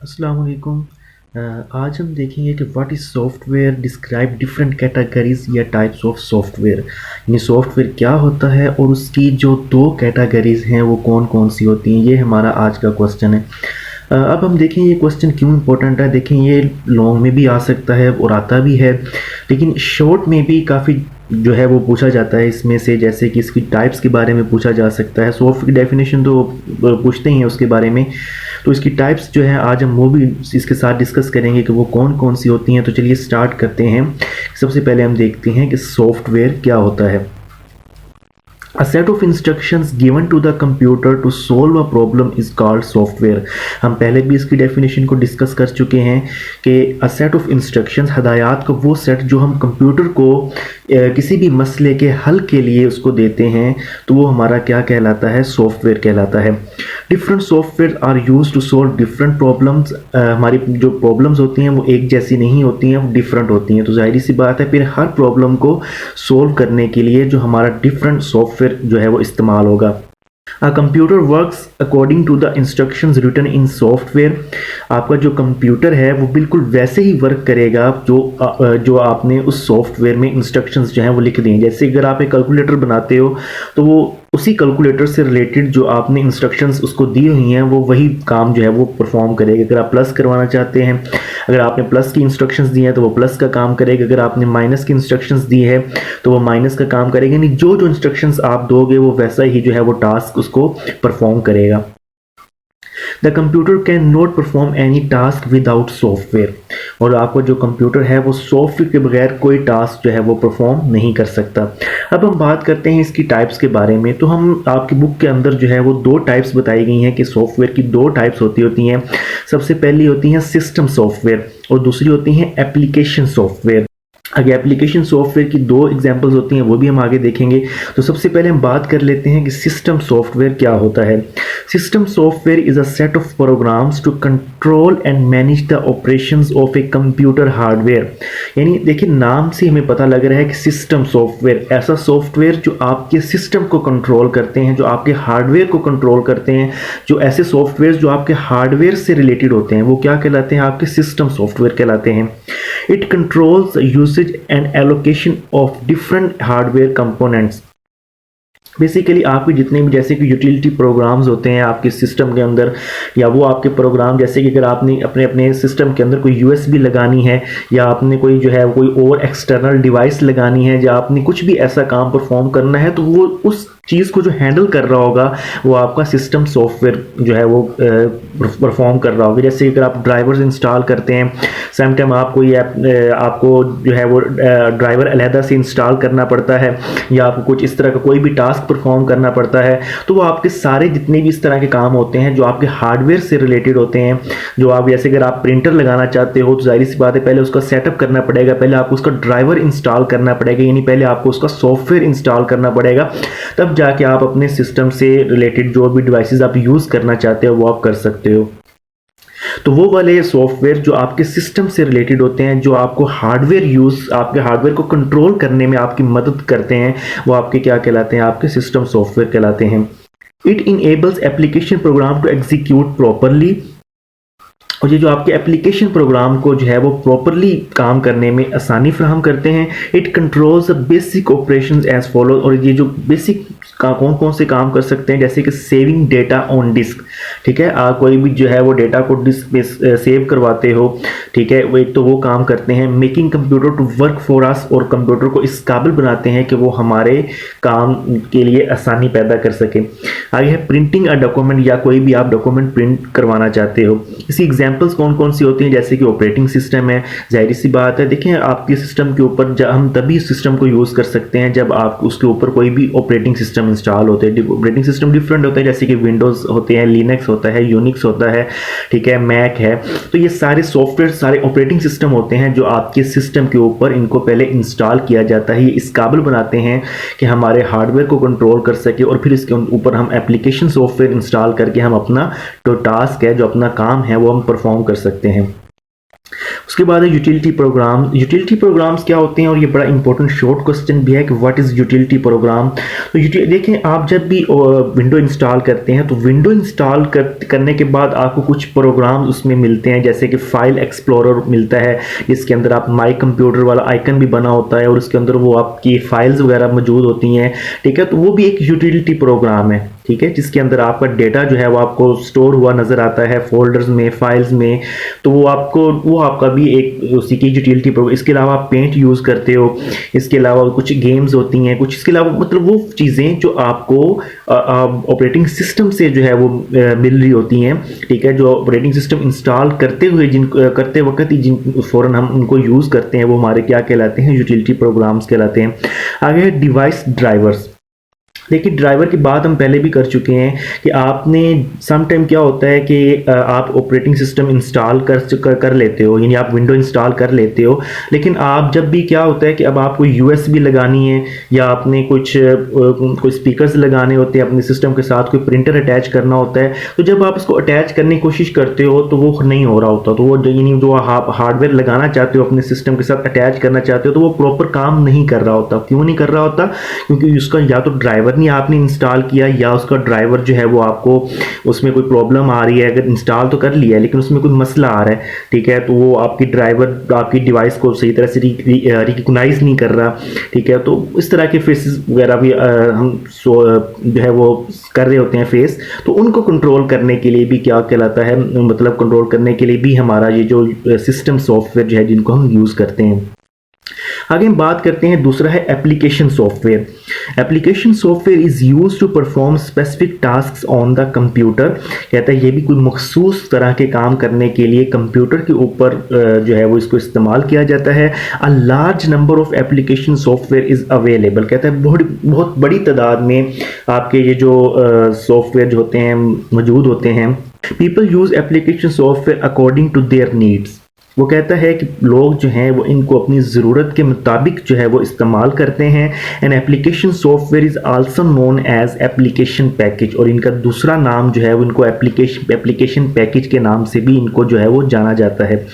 अस्सलाम वालेकुम। आज हम देखेंगे कि what is software, describe different categories या टाइप्स ऑफ सॉफ्टवेयर। यानी सॉफ्टवेयर क्या होता है और उसकी जो दो कैटेगरीज हैं वो कौन कौन सी होती हैं, ये हमारा आज का क्वेश्चन है। अब हम देखें ये क्वेश्चन क्यों इम्पोर्टेंट है। देखें ये लॉन्ग में भी आ सकता है और आता भी है, लेकिन शॉर्ट में भी काफ़ी जो है वो पूछा जाता है इसमें से। जैसे कि इसकी टाइप्स के बारे में पूछा जा सकता है। सॉफ्टवेयर की डेफिनेशन तो पूछते ही हैं उसके बारे में, तो इसकी टाइप्स जो है आज हम वो भी इसके साथ डिस्कस करेंगे कि वो कौन कौन सी होती हैं। तो चलिए स्टार्ट करते हैं। सबसे पहले हम देखते हैं कि सॉफ्टवेयर क्या होता है। A set of instructions given to the computer to solve a problem is called software। हम पहले भी इसकी डेफिनेशन को डिस्कस कर चुके हैं कि a set of instructions, हदायत का वो सेट जो हम कंप्यूटर को किसी भी मसले के हल के लिए उसको देते हैं, तो वो हमारा क्या कहलाता है, सॉफ्टवेयर कहलाता है। Different software are use to solve different problems. हमारी जो प्रॉब्लम्स होती हैं वो एक जैसी नहीं होती हैं, वो डिफरेंट होती हैं। तो जाहिर सी बात है फिर हर प्रॉब्लम को सॉल्व करने के लिए जो हमारा डिफरेंट सॉफ्टवेयर जो है वो इस्तेमाल होगा। A computer works according to the instructions written in software। आपका जो कंप्यूटर है वो बिल्कुल वैसे ही वर्क करेगा जो आपने उस सॉफ्टवेयर में इंस्ट्रक्शंस जो हैं वो लिख दी हैं। जैसे अगर आप एक कैलकुलेटर बनाते हो तो वो उसी कैलकुलेटर से रिलेटेड जो आपने इंस्ट्रक्शंस उसको दी हुई हैं वो वही काम जो है वो परफॉर्म करेगा। अगर आप प्लस करवाना चाहते हैं, अगर आपने प्लस की इंस्ट्रक्शंस दी हैं तो वो प्लस का काम करेगा। अगर आपने माइनस की इंस्ट्रक्शंस दी है तो वो माइनस का काम करेगा। यानी जो जो इंस्ट्रक्शंस आप दोगे वो वैसा ही जो है वो टास्क उसको परफॉर्म करेगा। The computer can not perform any task without software. और आपका जो कंप्यूटर है वो सॉफ्टवेयर के बगैर कोई टास्क जो है वो परफॉर्म नहीं कर सकता। अब हम बात करते हैं इसकी टाइप्स के बारे में। तो हम आपकी बुक के अंदर जो है वो दो टाइप्स बताई गई हैं कि सॉफ्टवेयर की दो टाइप्स होती हैं। सबसे पहली होती हैं सिस्टम सॉफ्टवेयर और दूसरी होती हैं एप्लीकेशन सॉफ्टवेयर। आगे एप्लीकेशन सॉफ्टवेयर की दो एग्जांपल्स होती हैं, वो भी हम आगे देखेंगे। तो सबसे पहले हम बात कर लेते हैं कि सिस्टम सॉफ्टवेयर क्या होता है। System software is a set of programs to control and manage the operations of a computer hardware. यानी देखिए नाम से हमें पता लग रहा है कि सिस्टम सॉफ्टवेयर ऐसा सॉफ्टवेयर जो आपके सिस्टम को कंट्रोल करते हैं, जो आपके हार्डवेयर को कंट्रोल करते हैं। जो ऐसे सॉफ्टवेयर जो आपके हार्डवेयर से रिलेटेड होते हैं वो क्या कहलाते हैं, आपके सिस्टम सॉफ्टवेयर कहलाते हैं। It controls usage and allocation of different hardware components। Basically आपके जितने भी जैसे कि यूटिलिटी प्रोग्राम्स होते हैं आपके सिस्टम के अंदर, या वो आपके प्रोग्राम जैसे कि अगर आपने अपने अपने सिस्टम के अंदर कोई यूएसबी लगानी है, या आपने कोई जो है कोई और एक्सटर्नल डिवाइस लगानी है, या आपने कुछ भी ऐसा काम परफॉर्म करना है, तो वो उस चीज़ को जो हैंडल कर रहा होगा वो आपका सिस्टम सॉफ्टवेयर जो है वो परफॉर्म कर रहा होगा। जैसे अगर आप ड्राइवर्स इंस्टॉल करते हैं, सेम टाइम आपको ये आपको जो है वो ड्राइवर अलहदा से इंस्टॉल करना पड़ता है, या आपको कुछ इस तरह का कोई भी टास्क परफॉर्म करना पड़ता है, तो वो आपके सारे जितने भी इस तरह के काम होते हैं जो आपके हार्डवेयर से रिलेटेड होते हैं। जो आप जैसे अगर आप प्रिंटर लगाना चाहते हो तो जाहिर सी बात है पहले उसका सेटअप करना पड़ेगा, पहले आपको उसका ड्राइवर इंस्टॉल करना पड़ेगा, यानी पहले आपको उसका सॉफ्टवेयर इंस्टॉल करना पड़ेगा, तब जाके आप अपने सिस्टम से रिलेटेड जो भी डिवाइसेस आप यूज करना चाहते हो वो आप कर सकते हो। तो वो वाले सॉफ्टवेयर जो आपके सिस्टम से रिलेटेड होते हैं, जो आपको आपके हार्डवेयर को कंट्रोल करने में आपकी मदद करते हैं, वो आपके क्या कहलाते हैं, आपके सिस्टम सॉफ्टवेयर कहलाते हैं। It enables application program to execute properly. और ये जो आपके एप्लीकेशन प्रोग्राम को जो है वो प्रॉपरली काम करने में आसानी फ्राहम करते हैं। It controls basic operations as follow. और ये जो बेसिक कौन कौन से काम कर सकते हैं, जैसे कि सेविंग डेटा ऑन डिस्क। ठीक है, आप कोई भी जो है वो डेटा को डिस्क पे सेव करवाते हो, ठीक है, वो एक तो वो काम करते हैं। Making computer to work for us. और कंप्यूटर को इस काबिल बनाते हैं कि वो हमारे काम के लिए आसानी पैदा कर सके। आगे है प्रिंटिंग अ डॉक्यूमेंट, या कोई भी आप डॉक्यूमेंट प्रिंट करवाना चाहते हो। इसी एग्जाम्पल्स कौन कौन सी होती हैं, जैसे कि ऑपरेटिंग सिस्टम है। जाहिर सी बात है देखें आपके सिस्टम के ऊपर हम तभी सिस्टम को यूज़ कर सकते हैं जब आप उसके ऊपर कोई भी ऑपरेटिंग सिस्टम इंस्टॉल होते हैं। ऑपरेटिंग सिस्टम डिफरेंट होते हैं, जैसे कि विंडोज़ होते हैं, लिनक्स होता है, यूनिक्स होता है, ठीक है, मैक है। तो ये सारे सॉफ्टवेयर, सारे ऑपरेटिंग सिस्टम होते हैं जो आपके सिस्टम के ऊपर इनको पहले इंस्टॉल किया जाता है। ये इस काबिल बनाते हैं कि हमारे हार्डवेयर को कंट्रोल कर सके, और फिर इसके ऊपर हम एप्लीकेशन सॉफ्टवेयर इंस्टॉल करके हम अपना जो टास्क है, जो अपना काम है, वो हम परफॉर्म कर सकते हैं। उसके बाद है यूटिलिटी प्रोग्राम। यूटिलिटी प्रोग्राम्स क्या होते हैं, और ये बड़ा इंपॉर्टेंट शॉर्ट क्वेश्चन भी है कि व्हाट इज़ यूटिलिटी प्रोग्राम। तो देखें, आप जब भी विंडो इंस्टॉल करते हैं तो विंडो इंस्टॉल करने के बाद आपको कुछ प्रोग्राम उसमें मिलते हैं, जैसे कि फाइल एक्सप्लोरर मिलता है, इसके अंदर आप माई कंप्यूटर वाला आइकन भी बना होता है और उसके अंदर वो आपकी फाइल्स वगैरह मौजूद होती हैं, ठीक है। तो वो भी एक यूटिलिटी प्रोग्राम है, ठीक है, जिसके अंदर आपका डेटा जो है वो आपको स्टोर हुआ नज़र आता है फोल्डर्स में, फाइल्स में। तो वो आपका भी एक उसी की यूटिलिटी प्रोग्राम। इसके अलावा आप पेंट यूज़ करते हो, इसके अलावा कुछ गेम्स होती हैं, कुछ इसके अलावा मतलब वो चीज़ें जो आपको ऑपरेटिंग सिस्टम से जो है वो मिल रही होती हैं, ठीक है। जो ऑपरेटिंग सिस्टम इंस्टॉल करते वक्त ही जिन फ़ौरन हम उनको यूज़ करते हैं, वो हमारे क्या कहलाते हैं, यूटिलिटी प्रोग्राम्स कहलाते हैं। आगे है डिवाइस ड्राइवर्स। देखिए, ड्राइवर की बात हम पहले भी कर चुके हैं कि आपने सम टाइम क्या होता है कि आप ऑपरेटिंग सिस्टम इंस्टॉल कर लेते हो, यानी आप विंडो इंस्टॉल कर लेते हो, लेकिन आप जब भी क्या होता है कि अब आपको यूएसबी लगानी है या आपने कोई स्पीकर्स लगाने होते हैं अपने सिस्टम के साथ, कोई प्रिंटर अटैच करना होता है, तो जब आप उसको अटैच करने की कोशिश करते हो तो वो नहीं हो रहा होता। तो वो यानी जो आप हार्डवेयर लगाना चाहते हो अपने सिस्टम के साथ अटैच करना चाहते हो, तो वो प्रॉपर काम नहीं कर रहा होता। क्यों नहीं कर रहा होता? क्योंकि उसका या तो ड्राइवर नहीं आपने इंस्टॉल किया, या उसका ड्राइवर जो है वो आपको उसमें कोई प्रॉब्लम आ रही है। अगर इंस्टॉल तो कर लिया है लेकिन उसमें कोई मसला आ रहा है, ठीक है, तो वो आपकी ड्राइवर आपकी डिवाइस को सही तरह से रिकग्नाइज नहीं कर रहा, ठीक है। तो इस तरह के फेसेस वगैरह भी हम जो है वो कर रहे होते हैं फेस। तो उनको कंट्रोल करने के लिए भी क्या कहलाता है, मतलब कंट्रोल करने के लिए भी हमारा ये जो सिस्टम सॉफ्टवेयर जो है जिनको हम यूज़ करते हैं। आगे हम बात करते हैं, दूसरा है application software. Application software is used to perform specific tasks on the computer. कहता है ये भी कोई मखसूस तरह के काम करने के लिए कंप्यूटर के ऊपर जो है वो इसको इस्तेमाल किया जाता है। A large number of application software is available. कहता है बहुत बड़ी तादाद में आपके ये जो सॉफ्टवेयर जो होते हैं मौजूद होते हैं। People use application software according to their needs. वो कहता है कि लोग जो हैं वो इनको अपनी ज़रूरत के मुताबिक जो है वो इस्तेमाल करते हैं। An application software is also known as application package. और इनका दूसरा नाम जो है वो इनको एप्लीकेशन पैकेज के नाम से भी इनको जो है वो जाना जाता है।